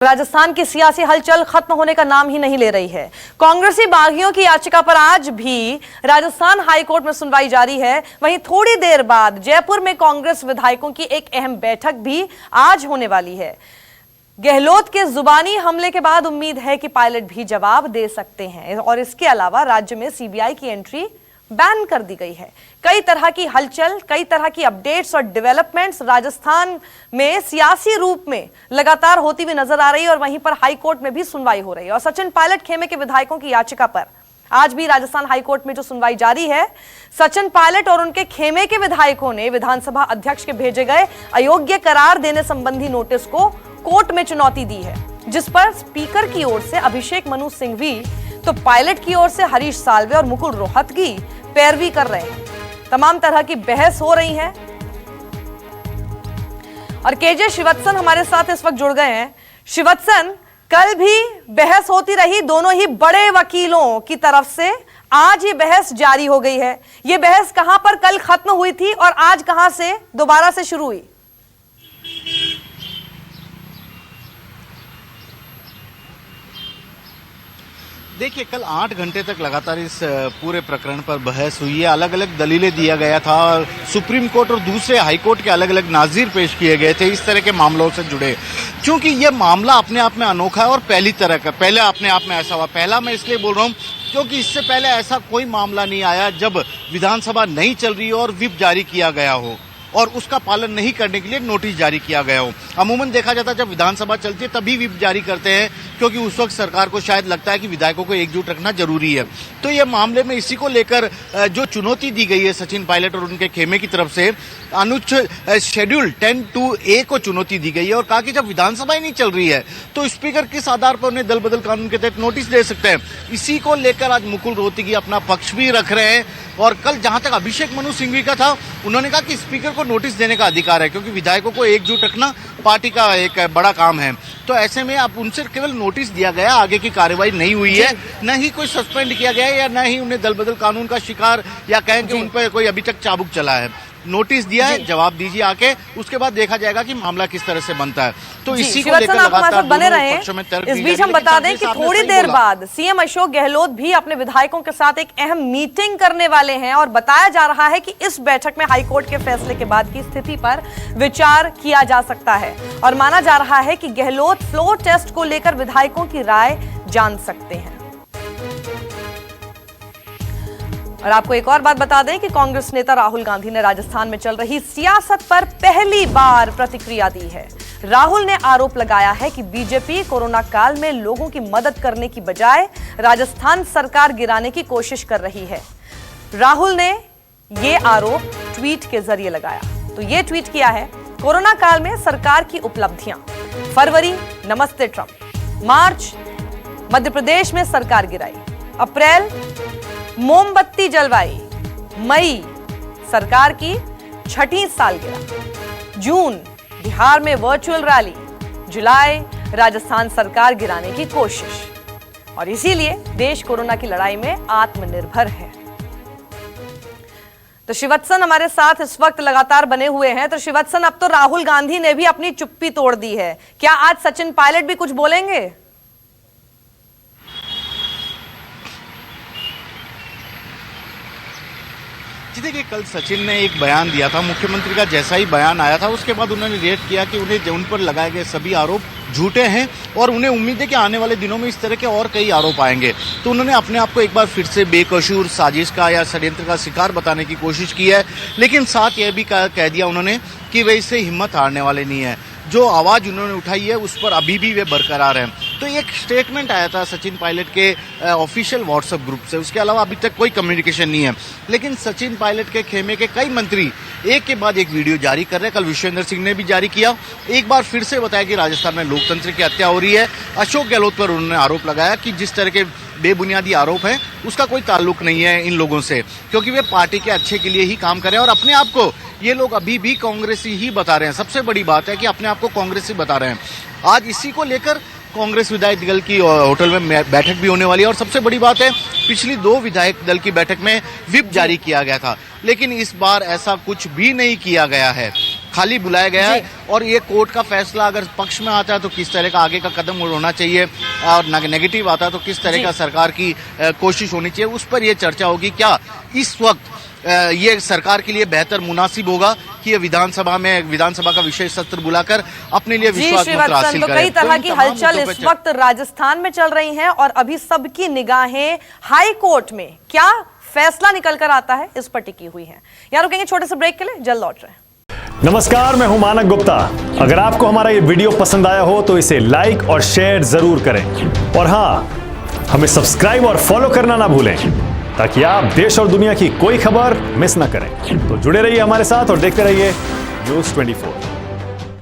राजस्थान की सियासी हलचल खत्म होने का नाम ही नहीं ले रही है। कांग्रेसी बागियों की याचिका पर आज भी राजस्थान हाईकोर्ट में सुनवाई जारी है। वहीं थोड़ी देर बाद जयपुर में कांग्रेस विधायकों की एक अहम बैठक भी आज होने वाली है। गहलोत के जुबानी हमले के बाद उम्मीद है कि पायलट भी जवाब दे सकते हैं और इसके अलावा राज्य में सीबीआई की एंट्री बैन कर दी गई है। कई तरह की हलचल, कई तरह की अपडेट्स और डेवलपमेंट्स राजस्थान में सियासी रूप में लगातार होती हुई नजर आ रही है और वहीं पर हाई कोर्ट में भी सुनवाई हो रही है। और सचिन पायलट खेमे के विधायकों की याचिका पर आज भी राजस्थान हाई कोर्ट में जो सुनवाई जारी है, सचिन पायलट और उनके खेमे के विधायकों ने विधानसभा अध्यक्ष के भेजे गए अयोग्य करार देने संबंधी नोटिस को कोर्ट में चुनौती दी है, जिस पर स्पीकर की ओर से अभिषेक मनु सिंघवी तो पायलट की ओर से हरीश साल्वे और मुकुल रोहतगी पैरवी कर रहे हैं। तमाम तरह की बहस हो रही है और केजे शिवत्सन हमारे साथ इस वक्त जुड़ गए हैं। शिवत्सन, कल भी बहस होती रही दोनों ही बड़े वकीलों की तरफ से, आज ये बहस जारी हो गई है। ये बहस कहां पर कल खत्म हुई थी और आज कहां से दोबारा से शुरू हुई? देखिए, कल 8 घंटे तक लगातार इस पूरे प्रकरण पर बहस हुई है। अलग अलग दलीलें दिया गया था और सुप्रीम कोर्ट और दूसरे हाई कोर्ट के अलग अलग नाज़ीर पेश किए गए थे इस तरह के मामलों से जुड़े। क्योंकि ये मामला अपने आप में अनोखा है और पहली तरह का, पहले अपने आप में ऐसा हुआ। पहला मैं इसलिए बोल रहा हूँ क्योंकि इससे पहले ऐसा कोई मामला नहीं आया जब विधानसभा नहीं चल रही हो और व्हिप जारी किया गया हो और उसका पालन नहीं करने के लिए नोटिस जारी किया गया हो। अमूमन देखा जाता है जब विधानसभा चलती है तभी व्हिप जारी करते हैं, क्योंकि उस वक्त सरकार को शायद लगता है कि विधायकों को एकजुट रखना जरूरी है। तो ये मामले में इसी को लेकर जो चुनौती दी गई है सचिन पायलट और उनके खेमे की तरफ से, अनुच्छेद शेड्यूल 10(2)(a) को चुनौती दी गई है और कहा कि जब विधानसभा ही नहीं चल रही है तो स्पीकर किस आधार पर उन्हें दल बदल कानून के तहत नोटिस दे सकते हैं। इसी को लेकर आज मुकुल रोहतगी अपना पक्ष भी रख रहे हैं और कल जहां तक अभिषेक मनु सिंघवी का था, उन्होंने कहा कि स्पीकर को नोटिस देने का अधिकार है, क्योंकि विधायकों को एकजुट रखना पार्टी का एक बड़ा काम है। तो ऐसे में अब उनसे केवल नोटिस दिया गया, आगे की कार्रवाई नहीं हुई है, न ही कोई सस्पेंड किया गया है या न ही उन्हें दल बदल कानून का शिकार या कहें कि उन पर कोई अभी तक चाबुक चला है। नोटिस दिया है, जवाब दीजिए आके, उसके बाद देखा जाएगा कि मामला किस तरह से बनता है। तो इसी को लेकर लगातार बने रहे। इस बीच हम बता दें कि थोड़ी देर बाद सीएम अशोक गहलोत भी अपने विधायकों के साथ एक अहम मीटिंग करने वाले हैं और बताया जा रहा है कि इस बैठक में हाईकोर्ट के फैसले के बाद की स्थिति पर विचार किया जा सकता है और माना जा रहा है कि गहलोत फ्लोर टेस्ट को लेकर विधायकों की राय जान सकते हैं। और आपको एक और बात बता दें कि कांग्रेस नेता राहुल गांधी ने राजस्थान में चल रही सियासत पर पहली बार प्रतिक्रिया दी है। राहुल ने आरोप लगाया है कि बीजेपी कोरोना काल में लोगों की मदद करने की बजाय राजस्थान सरकार गिराने की कोशिश कर रही है। राहुल ने यह आरोप ट्वीट के जरिए लगाया। तो यह ट्वीट किया है, कोरोना काल में सरकार की उपलब्धियां, फरवरी नमस्ते ट्रंप, मार्च मध्य प्रदेश में सरकार गिराई, अप्रैल मोमबत्ती जलवाई, मई सरकार की छठी सालगिरह, जून बिहार में वर्चुअल रैली, जुलाई राजस्थान सरकार गिराने की कोशिश और इसीलिए देश कोरोना की लड़ाई में आत्मनिर्भर है। तो शिवत्सन हमारे साथ इस वक्त लगातार बने हुए हैं। तो शिवत्सन, अब तो राहुल गांधी ने भी अपनी चुप्पी तोड़ दी है, क्या आज सचिन पायलट भी कुछ बोलेंगे? देखिए, कल सचिन ने एक बयान दिया था, मुख्यमंत्री का जैसा ही बयान आया था उसके बाद उन्होंने रिएक्ट किया कि उन्हें उन पर लगाए गए सभी आरोप झूठे हैं और उन्हें उम्मीद है कि आने वाले दिनों में इस तरह के और कई आरोप आएंगे। तो उन्होंने अपने आप को एक बार फिर से बेकसूर, साजिश का या षड्यंत्र का शिकार बताने की कोशिश की है, लेकिन साथ यह भी कह दिया उन्होंने कि वे इससे हिम्मत हारने वाले नहीं है। जो आवाज़ उन्होंने उठाई है उस पर अभी भी वे बरकरार हैं। तो एक स्टेटमेंट आया था सचिन पायलट के ऑफिशियल व्हाट्सएप ग्रुप से, उसके अलावा अभी तक कोई कम्युनिकेशन नहीं है। लेकिन सचिन पायलट के खेमे के कई मंत्री एक के बाद एक वीडियो जारी कर रहे हैं। कल विश्वेंद्र सिंह ने भी जारी किया, एक बार फिर से बताया कि राजस्थान में लोकतंत्र की हत्या हो रही है। अशोक गहलोत पर उन्होंने आरोप लगाया कि जिस तरह के बेबुनियादी आरोप हैं उसका कोई ताल्लुक नहीं है इन लोगों से, क्योंकि वे पार्टी के अच्छे के लिए ही काम कर रहे हैं और अपने आप को ये लोग अभी भी कांग्रेसी ही बता रहे हैं। सबसे बड़ी बात है कि अपने आप को कांग्रेसी बता रहे हैं। आज इसी को लेकर कांग्रेस विधायक दल की होटल में बैठक भी होने वाली है और सबसे बड़ी बात है, पिछली 2 विधायक दल की बैठक में व्हिप जारी किया गया था, लेकिन इस बार ऐसा कुछ भी नहीं किया गया है। खाली बुलाया गया है और ये कोर्ट का फैसला अगर पक्ष में आता है तो किस तरह का आगे का कदम होना चाहिए और नेगेटिव आता है तो किस तरह का सरकार की कोशिश होनी चाहिए, उस पर यह चर्चा होगी। क्या इस वक्त ये सरकार के लिए बेहतर मुनासिब होगा कि ये विधानसभा का विशेष सत्र बुलाकर अपने लिए विश्वास मत हासिल करें। कई तरह की हलचल इस वक्त राजस्थान में चल रही हैं और अभी सबकी निगाहें हाई कोर्ट में क्या फैसला निकल कर आता है इस पर टिकी हुई है। यहाँ रुकेंगे छोटे से ब्रेक के लिए, जल्द लौट रहे हैं। नमस्कार, मैं हूं मानक गुप्ता। अगर आपको हमारा ये वीडियो पसंद आया हो तो इसे लाइक और शेयर जरूर करें और हाँ, हमें सब्सक्राइब और फॉलो करना ना भूलें ताकि आप देश और दुनिया की कोई खबर मिस ना करें। तो जुड़े रहिए हमारे साथ और देखते रहिए न्यूज़ 24।